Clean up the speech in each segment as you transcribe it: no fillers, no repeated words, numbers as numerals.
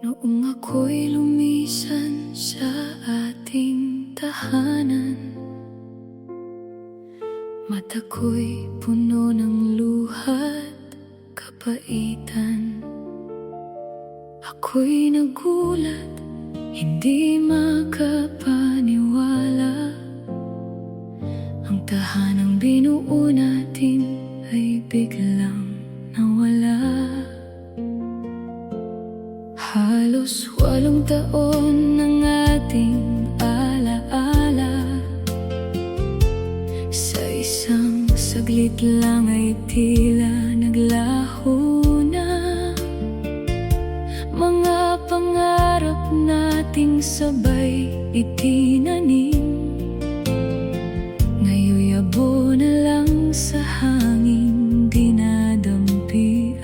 Noong ako'y lumisan sa ating tahanan, mata ko'y puno ng luha't kapaitan. Ako'y nagulat, hindi makapaniwala. Ang tahanang binuo natin ay biglang nawala. Halos 8 taon ng ating alaala, sa isang saglit lang ay tila naglaho na. Mga pangarap nating sabay itinanim, ngayon'y abo na lang sa hangin dinadampian.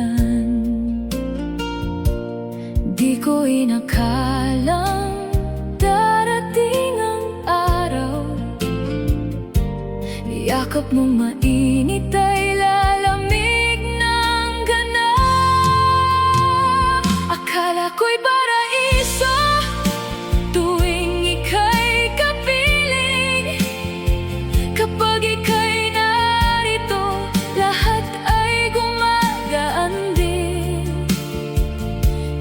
Di ko inakalang darating ang araw, yakap mong mainit ay lalamig ng ganap. Akala ko'y paraiso tuwing ika'y kapiling. Kapag ika'y narito, lahat ay gumagaan din.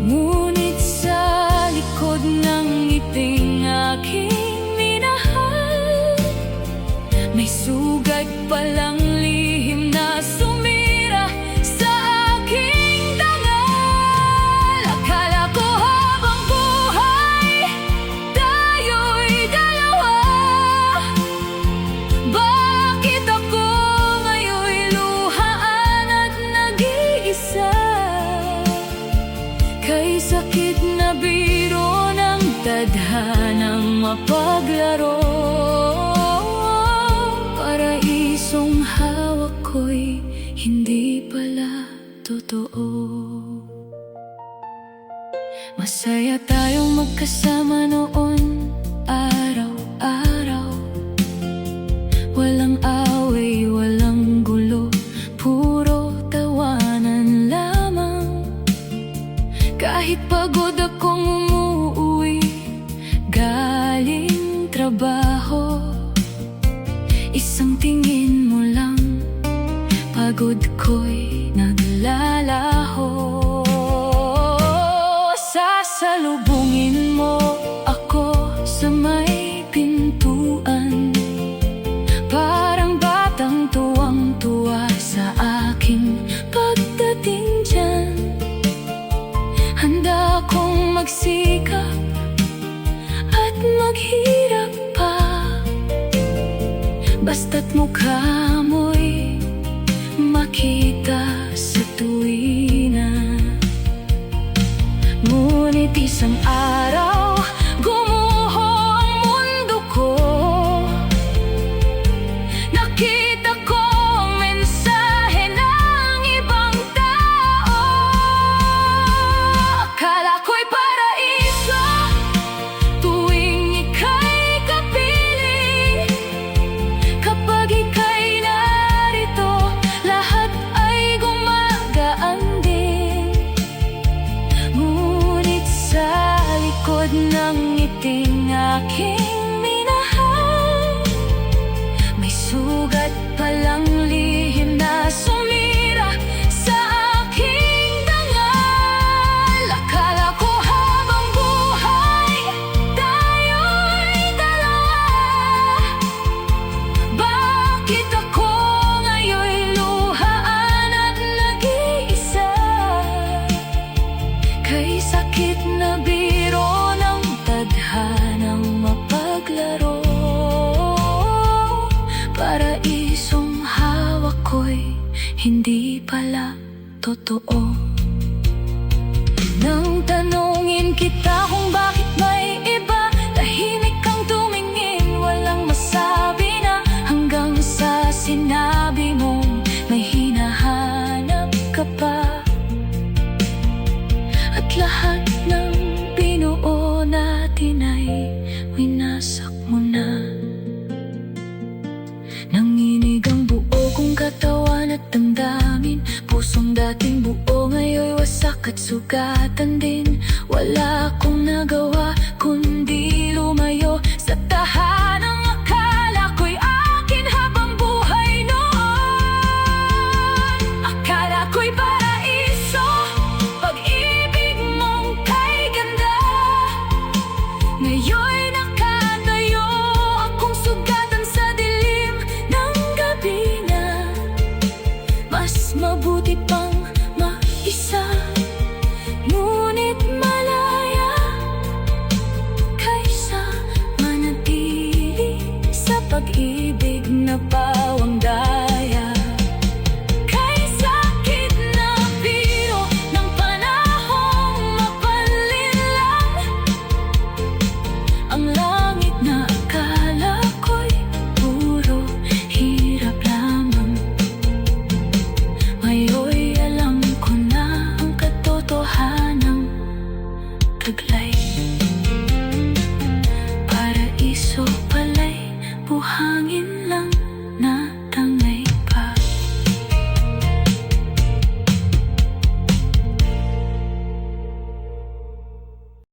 Ngunit sa likod ng ngiting aking minahal, may sugat palang lihim na sumira sa aking dangal. Akala ko habang buhay tayo'y dalawa, bakit ako ngayon'y luhaan at nag-iisa? Kay sakit na biro ng tadhanang mapaglaro, paraisong hawak ko'y hindi pala totoo. Masaya tayong magkasama noon, araw-araw. Walang away, walang gulo, puro tawanan lamang. Kahit pagod akong umuwi galing trabaho, isang tingin mo lang, pagod ko'y naglalaho. Sasalubungin mo ako sa may pintuan, parang batang tuwang-tuwa sa aking pagdating dyan. Handa akong magsikap at maghirap pa, basta't mukha mo'y makita sa tuwina. Ngunit isang araw gumuho ang mundo ko, nakita ko ang mensahe ng ibang tao. Akala ko'y paraiso tuwing ika'y kapiling. Kapag ika'y narito, lahat ay gumagaan din. Ngunit sa likod ng ngiting aking minahal, may sugat palang lihim na sumira sa aking dangal. Akala ko habang buhay tayo'y dalawa, bakit ako ngayon'y luhaan at nag-iisa? Kay sakit na biro ng tadhanang mapaglaro, paraisong hawak ko'y hindi pala totoo. Nang tanungin kita kung bakit may iba, tahimik kang tumingin, walang masabi na, hanggang sa sinabi mong may hinahanap ka pa. At lahat ng binuo sugatan din. Wala akong nagawa kundi lumayo sa tahanang akala ko'y akin habang buhay noon. Akala ko'y paraiso, pag-ibig mong kay ganda. Ngayon'y nakatayo akong sugatan sa dilim ng gabi na. Mas mabuti pang mag-isa, ngunit malaya, kaysa manatili sa pag-ibig na pawang daya. Kay sakit na biro ng panahong mapalinlang, ang langit na akala ko'y puro hirap lamang. Ngayon'y alam ko na ang katotohanang taglay.